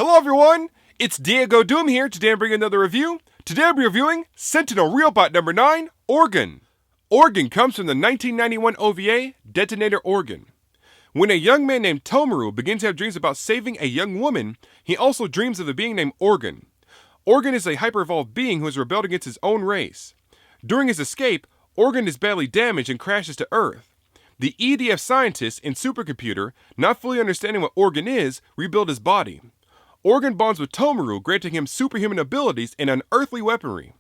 Hello everyone, it's DiegoDoom here. Today I'm bringing another review. Today I'm reviewing Sentinel Riobot No.9 Orgun. Orgun comes from the 1991 OVA Detonator Orgun. When a young man named Tomaru begins to have dreams about saving a young woman, he also dreams of a being named Orgun. Orgun is a hyper-evolved being who has rebelled against his own race. During his escape, Orgun is badly damaged and crashes to Earth. The EDF scientists and supercomputer, not fully understanding what Orgun is, rebuild his body. Orgun bonds with Tomaru, granting him superhuman abilities and unearthly weaponry.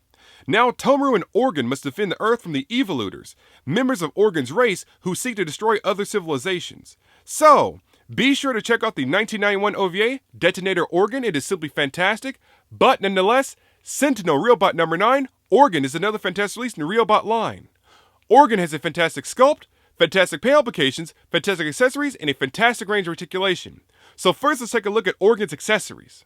Now Tomaru and Orgun must defend the Earth from the Evoluters, members of Orgun's race who seek to destroy other civilizations. So, be sure to check out the 1991 OVA Detonator Orgun. It is simply fantastic, but nonetheless, Sentinel Riobot No.9 Orgun is another fantastic release in the Riobot line. Orgun has a fantastic sculpt, fantastic paint applications, fantastic accessories, and a fantastic range of articulation. So first, let's take a look at Orgun's accessories.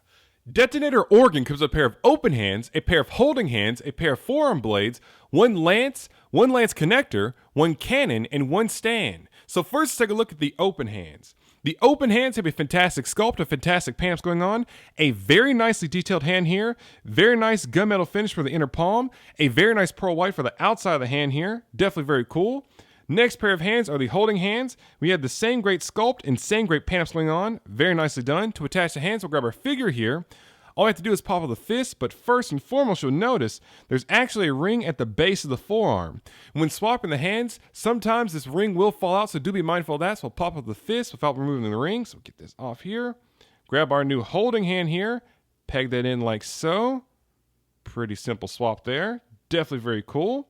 Detonator Orgun comes with a pair of open hands, a pair of holding hands, a pair of forearm blades, one lance connector, one cannon, and one stand. So first, let's take a look at the open hands. The open hands have a fantastic sculpt, a fantastic paint going on, a very nicely detailed hand here, very nice gunmetal finish for the inner palm, a very nice pearl white for the outside of the hand here, definitely very cool. Next pair of hands are the holding hands. We have the same great sculpt and same great paint going on. Very nicely done. To attach the hands, we'll grab our figure here. All we have to do is pop up the fist, but first and foremost, you'll notice there's actually a ring at the base of the forearm. When swapping the hands, sometimes this ring will fall out, so do be mindful of that. So we'll pop up the fist without removing the ring. So we'll get this off here. Grab our new holding hand here. Peg that in like so. Pretty simple swap there. Definitely very cool.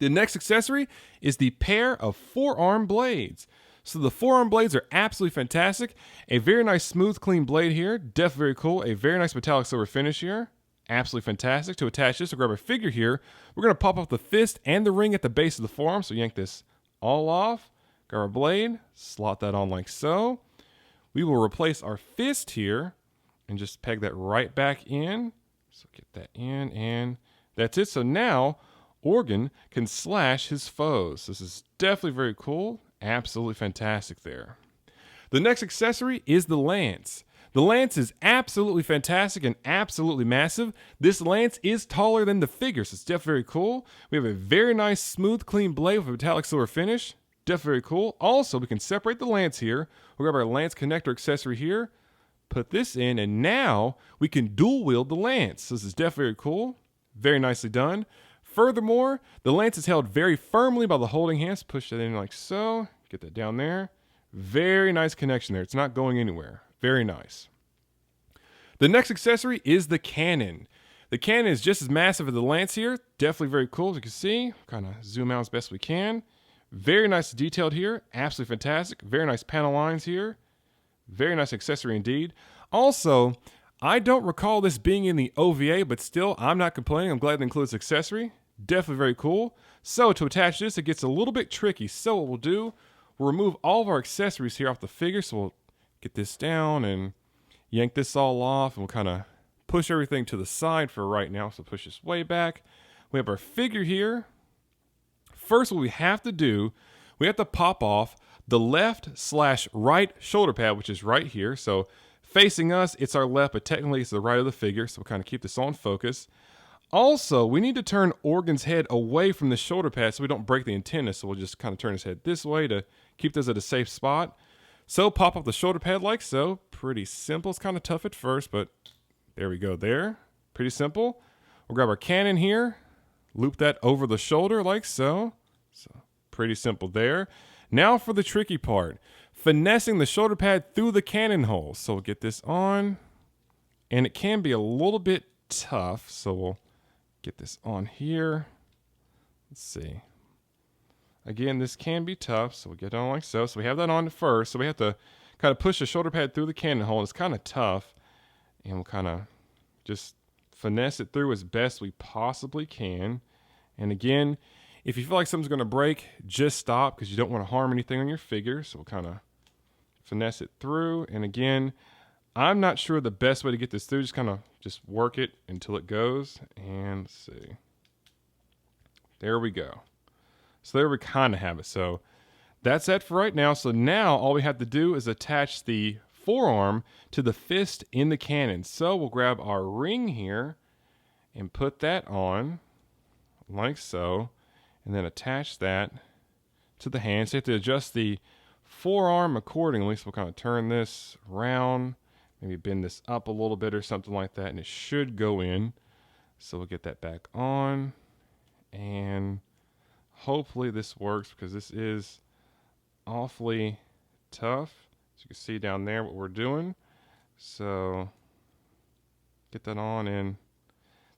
The next accessory is the pair of forearm blades. So the forearm blades are absolutely fantastic. A very nice smooth clean blade here, definitely very cool. A very nice metallic silver finish here, absolutely fantastic. To attach this, we'll grab a figure here. We're going to pop off the fist and the ring at the base of the forearm. So yank this all off, grab our blade, slot that on like so. We will replace our fist here and just peg that right back in. So get that in and that's it. So now Orgun can slash his foes. This is definitely very cool. Absolutely fantastic there. The next accessory is the lance. The lance is absolutely fantastic and absolutely massive. This lance is taller than the figure, so it's definitely very cool. We have a very nice, smooth, clean blade with a metallic silver finish. Definitely very cool. Also, we can separate the lance here. We'll grab our lance connector accessory here, put this in, and now we can dual wield the lance. So this is definitely very cool. Very nicely done. Furthermore, the lance is held very firmly by the holding hands. Push that in like so. Get that down there. Very nice connection there. It's not going anywhere. Very nice. The next accessory is the cannon. The cannon is just as massive as the lance here. Definitely very cool, as you can see. Kind of zoom out as best we can. Very nice detailed here. Absolutely fantastic. Very nice panel lines here. Very nice accessory indeed. Also, I don't recall this being in the OVA, but still, I'm not complaining. I'm glad it includes accessory. Definitely very cool. So to attach this, it gets a little bit tricky. So what we'll do, we'll remove all of our accessories here off the figure. So we'll get this down and yank this all off. And we'll kind of push everything to the side for right now. So push this way back. We have our figure here. First, what we have to do, we have to pop off the left/right shoulder pad, which is right here. So facing us, it's our left, but technically it's the right of the figure. So we'll kind of keep this on focus. Also, we need to turn Orgun's head away from the shoulder pad so we don't break the antenna. So we'll just kind of turn his head this way to keep this at a safe spot. So pop up the shoulder pad like so. Pretty simple. It's kind of tough at first, but there we go there. Pretty simple. We'll grab our cannon here. Loop that over the shoulder like so. So pretty simple there. Now for the tricky part. Finessing the shoulder pad through the cannon hole. So we'll get this on. And it can be a little bit tough. So we'll get this on here. Let's see. Again, this can be tough, so we'll get it on like so. So we have that on first. So we have to kind of push the shoulder pad through the cannon hole. It's kind of tough. And we'll kind of just finesse it through as best we possibly can. And again, if you feel like something's going to break, just stop because you don't want to harm anything on your figure. So we'll kind of finesse it through. And again, I'm not sure the best way to get this through. Just work it until it goes. And let's see. There we go. So there we kind of have it. So that's it for right now. So now all we have to do is attach the forearm to the fist in the cannon. So we'll grab our ring here and put that on like so, and then attach that to the hand. So you have to adjust the forearm accordingly. So we'll kind of turn this around, maybe bend this up a little bit or something like that, and it should go in. So we'll get that back on, and hopefully this works because this is awfully tough. As you can see down there what we're doing. So get that on, and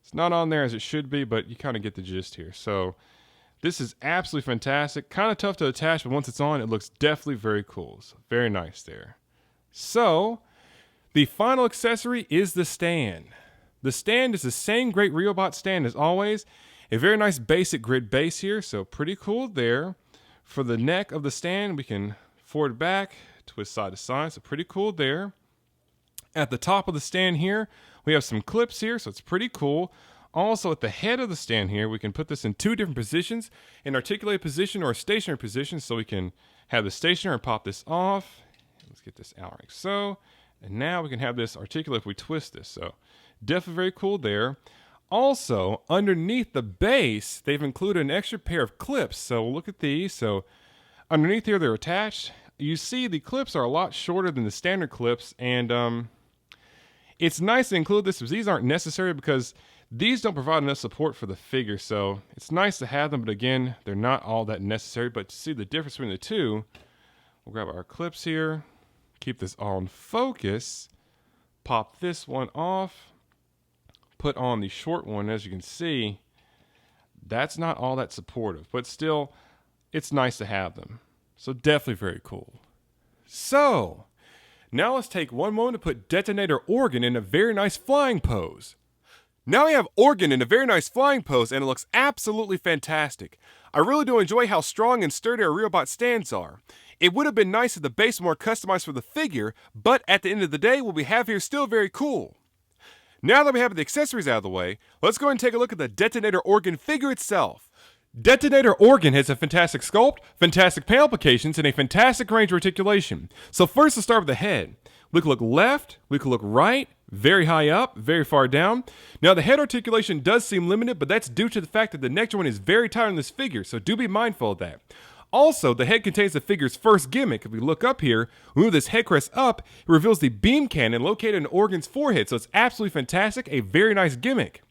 it's not on there as it should be, but you kind of get the gist here. So this is absolutely fantastic. Kind of tough to attach, but once it's on, it looks definitely very cool. So very nice there. So the final accessory is the stand. The stand is the same great Riobot stand as always. A very nice basic grid base here, so pretty cool there. For the neck of the stand, we can forward back, twist side to side, so pretty cool there. At the top of the stand here, we have some clips here, so it's pretty cool. Also at the head of the stand here, we can put this in two different positions, an articulated position or a stationary position, so we can have the stationary and pop this off. Let's get this out like so. And now we can have this articulate if we twist this, so definitely very cool there. Also, underneath the base, they've included an extra pair of clips, so we'll look at these. So underneath here, they're attached. You see the clips are a lot shorter than the standard clips, and it's nice to include this because these aren't necessary because these don't provide enough support for the figure. So it's nice to have them, but again, they're not all that necessary. But to see the difference between the two, we'll grab our clips here, keep this on focus, pop this one off, put on the short one. As you can see, that's not all that supportive, but still, it's nice to have them. So definitely very cool. So now let's take one moment to put Detonator Orgun in a very nice flying pose. Now we have Orgun in a very nice flying pose, and it looks absolutely fantastic. I really do enjoy how strong and sturdy our Riobot stands are. It would have been nice if the base were more customized for the figure, but at the end of the day, what we have here is still very cool. Now that we have the accessories out of the way, let's go and take a look at the Detonator Orgun figure itself. Detonator Orgun has a fantastic sculpt, fantastic panel applications, and a fantastic range of articulation. So first, let's start with the head. We can look left, we can look right, very high up, very far down. Now the head articulation does seem limited, but that's due to the fact that the neck joint is very tight on this figure, so do be mindful of that. Also, the head contains the figure's first gimmick. If we look up here, we move this head crest up, it reveals the beam cannon located in Orgun's forehead, so it's absolutely fantastic, a very nice gimmick.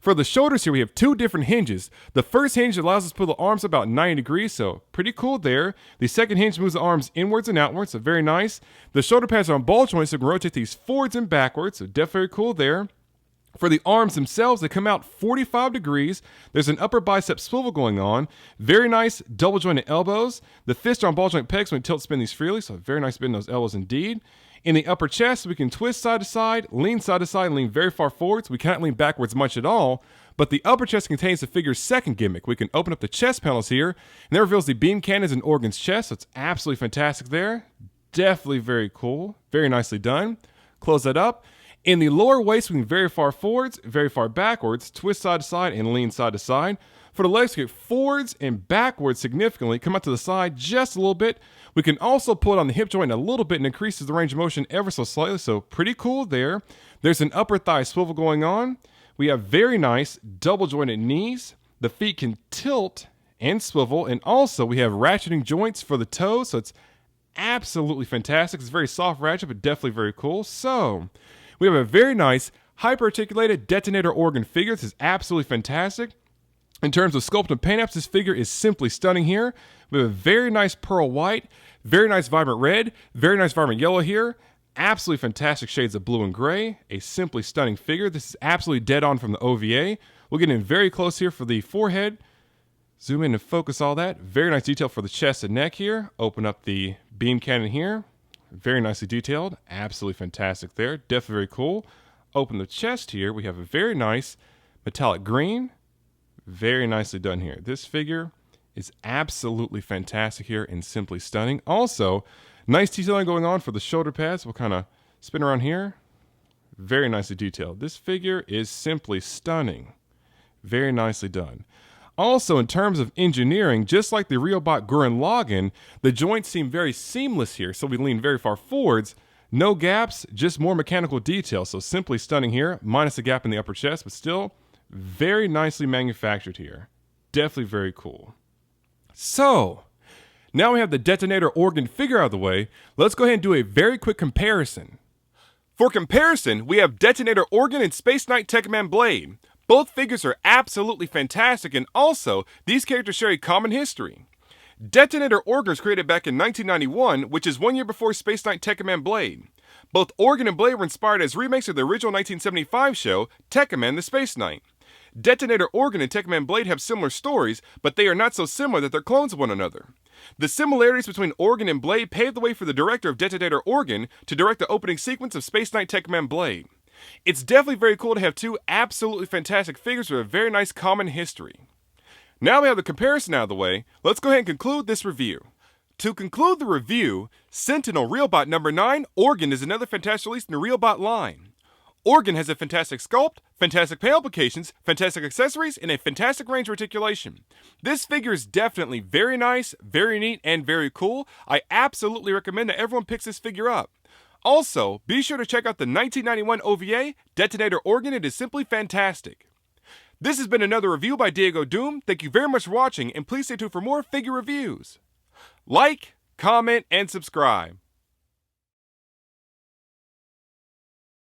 For the shoulders here, we have two different hinges. The first hinge allows us to pull the arms about 90 degrees, so pretty cool there. The second hinge moves the arms inwards and outwards, so very nice. The shoulder pads are on ball joints, so we can rotate these forwards and backwards, so definitely very cool there. For the arms themselves, they come out 45 degrees. There's an upper bicep swivel going on. Very nice double jointed elbows. The fists are on ball joint pegs when we tilt spin these freely, so very nice bend those elbows indeed. In the upper chest, we can twist side to side, and lean very far forwards. We can't lean backwards much at all, but the upper chest contains the figure's second gimmick. We can open up the chest panels here, and that reveals the beam cannons in Orgun's chest, so it's absolutely fantastic there. Definitely very cool. Very nicely done. Close that up. In the lower waist, we can very far forwards, very far backwards, twist side to side, and lean side to side. For the legs, we get forwards and backwards significantly, come out to the side just a little bit. We can also pull it on the hip joint a little bit and increases the range of motion ever so slightly, so pretty cool there. There's an upper thigh swivel going on. We have very nice double jointed knees. The feet can tilt and swivel, and also we have ratcheting joints for the toes, so it's absolutely fantastic. It's very soft ratchet, but definitely very cool. So we have a very nice hyper-articulated Detonator Orgun figure. This is absolutely fantastic. In terms of sculpt and paint apps, this figure is simply stunning here. We have a very nice pearl white, very nice vibrant red, very nice vibrant yellow here. Absolutely fantastic shades of blue and gray. A simply stunning figure. This is absolutely dead on from the OVA. We'll get in very close here for the forehead. Zoom in and focus all that. Very nice detail for the chest and neck here. Open up the beam cannon here. Very nicely detailed. Absolutely fantastic there. Definitely very cool. Open the chest here. We have a very nice metallic green. Very nicely done here. This figure is absolutely fantastic here and simply stunning. Also, nice detailing going on for the shoulder pads. We'll kind of spin around here. Very nicely detailed. This figure is simply stunning. Very nicely done. Also, in terms of engineering, just like the Riobot Gurren Lagann, the joints seem very seamless here, so we lean very far forwards, No gaps, just more mechanical detail, so simply stunning here, minus a gap in the upper chest, but still very nicely manufactured here. Definitely very cool. So, now we have the detonator organ figure out of the way, let's go ahead and do a very quick comparison. For comparison, we have Detonator Orgun and Space Knight Tekkaman Blade. Both figures are absolutely fantastic, and also, these characters share a common history. Detonator Orgun was created back in 1991, which is 1 year before Space Knight Tekkaman Blade. Both Orgun and Blade were inspired as remakes of the original 1975 show, Tekkaman the Space Knight. Detonator Orgun and Tekkaman Blade have similar stories, but they are not so similar that they're clones of one another. The similarities between Orgun and Blade paved the way for the director of Detonator Orgun to direct the opening sequence of Space Knight Tekkaman Blade. It's definitely very cool to have two absolutely fantastic figures with a very nice common history. Now we have the comparison out of the way, let's go ahead and conclude this review. To conclude the review, Sentinel Riobot No.9 Orgun is another fantastic release in the Riobot line. Orgun has a fantastic sculpt, fantastic paint applications, fantastic accessories, and a fantastic range of articulation. This figure is definitely very nice, very neat, and very cool. I absolutely recommend that everyone picks this figure up. Also, be sure to check out the 1991 OVA, Detonator Orgun. It is simply fantastic. This has been another review by DiegoDoom. Thank you very much for watching, and please stay tuned for more figure reviews. Like, comment, and subscribe.